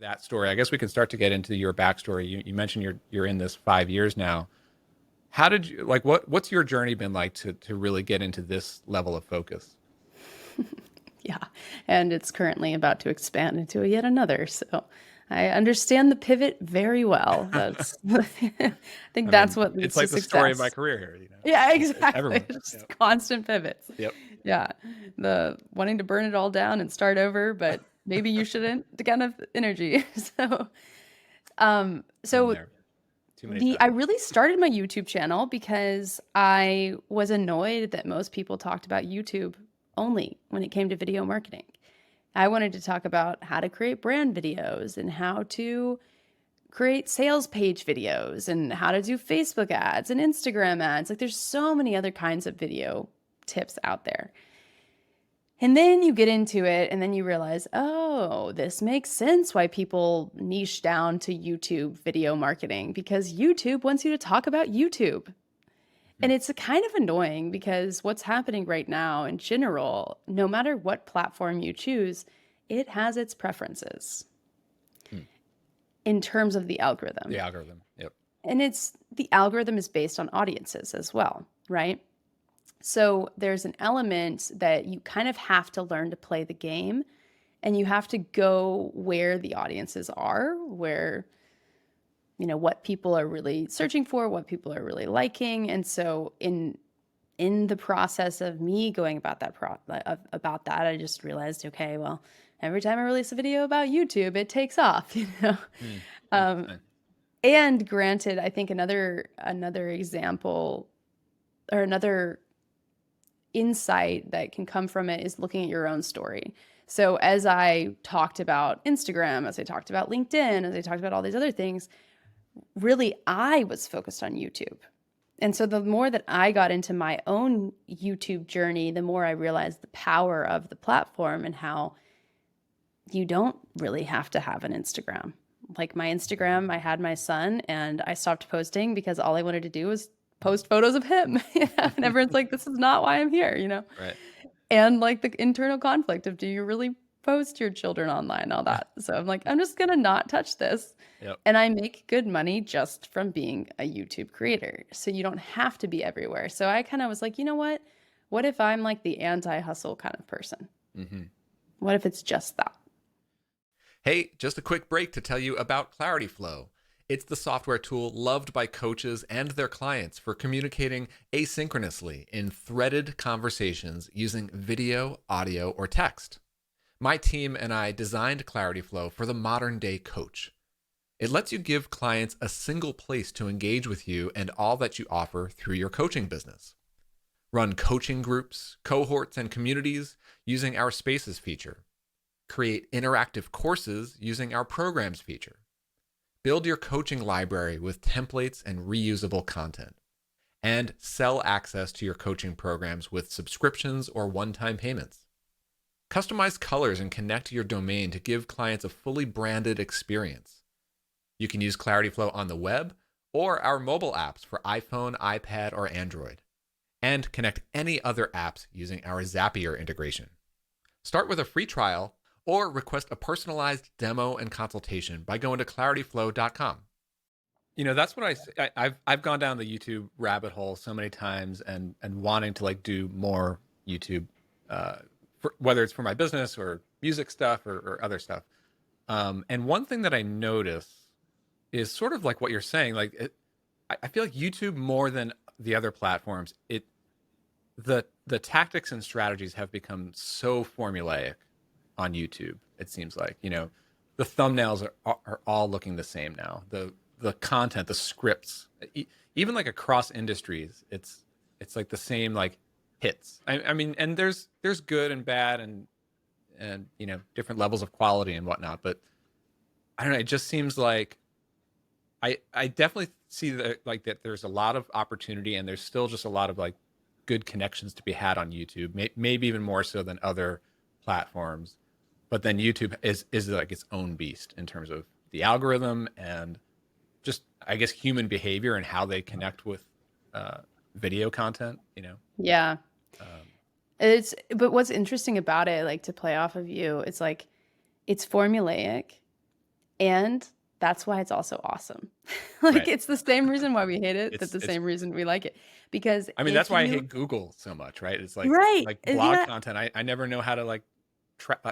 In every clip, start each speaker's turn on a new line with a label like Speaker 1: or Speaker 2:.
Speaker 1: that story, I guess we can start to get into your backstory. You mentioned you're in this 5 years now. How did you like what's your journey been like to really get into this level of focus?
Speaker 2: Yeah. And it's currently about to expand into yet another. So I understand the pivot very well. That's, I think
Speaker 1: I
Speaker 2: that's
Speaker 1: mean,
Speaker 2: what
Speaker 1: it's
Speaker 2: leads to
Speaker 1: like the story of my
Speaker 2: success.
Speaker 1: career here, you know.
Speaker 2: Yeah, exactly.
Speaker 1: Everyone.
Speaker 2: Just
Speaker 1: Yep.
Speaker 2: constant pivots.
Speaker 1: Yep.
Speaker 2: Yeah. The wanting to burn it all down and start over, but maybe you shouldn't, the kind of energy.
Speaker 1: Been
Speaker 2: So
Speaker 1: there too many
Speaker 2: I
Speaker 1: times.
Speaker 2: really started my YouTube channel because I was annoyed that most people talked about YouTube only when it came to video marketing. I wanted to talk about how to create brand videos and how to create sales page videos and how to do Facebook ads and Instagram ads. Like there's so many other kinds of video tips out there. And then you get into it and then you realize, oh, this makes sense why people niche down to YouTube video marketing because YouTube wants you to talk about YouTube.
Speaker 1: Hmm.
Speaker 2: And it's a kind of annoying because what's happening right now in general, no matter what platform you choose, it has its preferences
Speaker 1: Hmm.
Speaker 2: in terms of the
Speaker 1: The
Speaker 2: algorithm.
Speaker 1: algorithm. Yep.
Speaker 2: And it's the algorithm is based on audiences as well, right? So there's an element that you kind of have to learn to play the game and you have to go where the audiences are, where what people are really searching for, what people are really liking. And so in the process of me going about about that, I just realized, okay, well, every time I release a video about YouTube, it takes off,
Speaker 1: Hmm.
Speaker 2: Um,
Speaker 1: Interesting.
Speaker 2: and granted, I think another example or another insight that can come from it is looking at your own story. So as I talked about Instagram, as I talked about LinkedIn, as I talked about all these other things, really I was focused on YouTube. And so the more that I got into my own YouTube journey, the more I realized the power of the platform and how you don't really have to have an Instagram. Like my Instagram, I had my son and I stopped posting because all I wanted to do was post photos of him. And everyone's like, this is not why I'm here.
Speaker 1: Right.
Speaker 2: And like the internal conflict of do you really post your children online, all that. So I'm like, I'm just gonna not touch this.
Speaker 1: Yep.
Speaker 2: And I make good money just from being a YouTube creator. So you don't have to be everywhere. So I kind of was like, you know what? What if I'm like the anti-hustle kind of person?
Speaker 1: Hmm.
Speaker 2: What if it's just that?
Speaker 1: Hey, just a quick break to tell you about Clarityflow. It's the software tool loved by coaches and their clients for communicating asynchronously in threaded conversations using video, audio, or text. My team and I designed Clarityflow for the modern day coach. It lets you give clients a single place to engage with you and all that you offer through your coaching business. Run coaching groups, cohorts, and communities using our Spaces feature. Create interactive courses using our Programs feature. Build your coaching library with templates and reusable content. And sell access to your coaching programs with subscriptions or one time payments. Customize colors and connect your domain to give clients a fully branded experience. You can use Clarityflow on the web or our mobile apps for iPhone, iPad, or Android. And connect any other apps using our Zapier integration. Start with a free trial or request a personalized demo and consultation by going to clarityflow.com. That's what I've gone down the YouTube rabbit hole so many times and wanting to like do more YouTube, uh, whether it's for my business or music stuff or other stuff. And one thing that I notice is sort of like what you're saying. Like I feel like YouTube more than the other platforms. The tactics and strategies have become so formulaic on YouTube. It seems like the thumbnails are all looking the same now. The content, the scripts, even like across industries, it's like the same like hits. I mean, and there's good and bad and different levels of quality and whatnot. But I don't know. It just seems like I definitely see that like that there's a lot of opportunity and there's still just a lot of like good connections to be had on YouTube. Maybe even more so than other platforms. But then YouTube is like its own beast in terms of the algorithm and just I guess human behavior and how they connect with uh, video content.
Speaker 2: Yeah.
Speaker 1: Um,
Speaker 2: But what's interesting about it, like to play off of you, it's like it's formulaic And that's why it's also awesome. Like,
Speaker 1: Right.
Speaker 2: it's the same reason why we hate it, but the
Speaker 1: It's
Speaker 2: same reason we like it. Because
Speaker 1: I mean, that's
Speaker 2: if
Speaker 1: why I
Speaker 2: you
Speaker 1: hate Google so much, right? It's
Speaker 2: right,
Speaker 1: like blog
Speaker 2: yeah,
Speaker 1: content. I never know how to like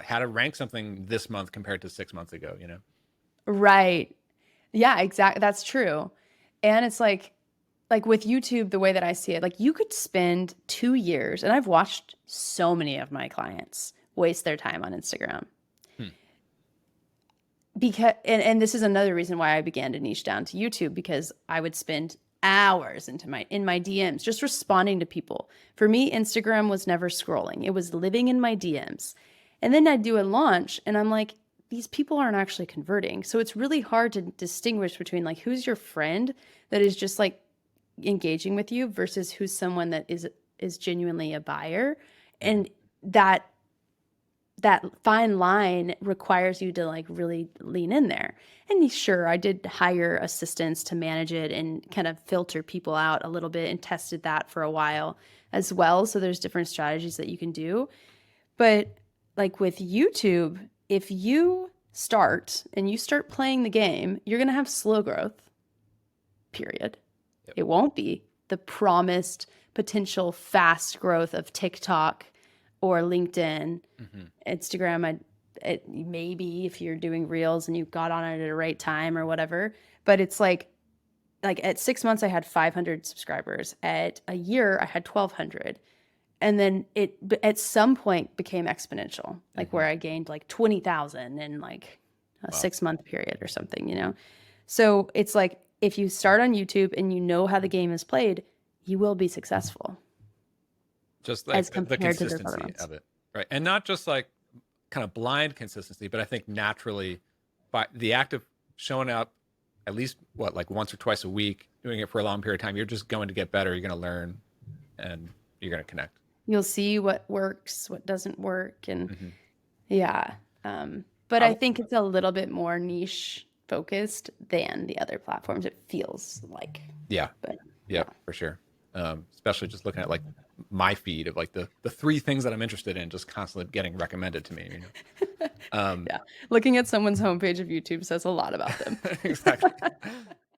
Speaker 1: how to rank something this month compared to 6 months ago, you know?
Speaker 2: right. Yeah, exactly. That's true. And it's like with YouTube, the way that I see it, like you could spend 2 years, and I've watched so many of my clients waste their time on Instagram.
Speaker 1: Hmm.
Speaker 2: Because and this is another reason why I began to niche down to YouTube, because I would spend hours in my DMs just responding to people. For me, Instagram was never scrolling. It was living in my DMs. And then I'd do a launch and I'm like, these people aren't actually converting. So it's really hard to distinguish between like who's your friend that is just like engaging with you versus who's someone that is genuinely a buyer.
Speaker 1: Mhm.
Speaker 2: And that fine line requires you to like really lean in there. And sure, I did hire assistants to manage it and kind of filter people out a little bit and tested that for a while as well. So there's different strategies that you can do. But like with YouTube, if you start and you start playing the game, you're going to have slow growth, period.
Speaker 1: Yep.
Speaker 2: It won't be the promised potential fast growth of TikTok or LinkedIn. Instagram, maybe if you're doing reels and you got on it at the right time or whatever. But it's like at 6 months, I had 500 subscribers. At a year, I had 1,200. And then it at some point became exponential, like where I gained like 20,000 in like a
Speaker 1: Wow.
Speaker 2: 6 month period or something, you know? So it's like if you start on YouTube and you know how the game is played, you will be successful
Speaker 1: Just
Speaker 2: as
Speaker 1: like the
Speaker 2: compared to those other
Speaker 1: consistency
Speaker 2: ones.
Speaker 1: of it, right? And not just like kind of blind consistency, but I think naturally by the act of showing up at least what like once or twice a week, doing it for a long period of time, you're just going to get better. You're going to learn, and you're going to connect.
Speaker 2: You'll see what works, what doesn't work, and
Speaker 1: Mhm.
Speaker 2: yeah. But I
Speaker 1: I,
Speaker 2: think it's a little bit more niche focused than the other platforms. It feels like,
Speaker 1: yeah,
Speaker 2: but
Speaker 1: yeah, for sure. Especially just looking at like my feed of like the three things that I'm interested in, just constantly getting recommended to me. You know.
Speaker 2: yeah. Looking at someone's homepage of YouTube says a lot about them.
Speaker 1: Exactly.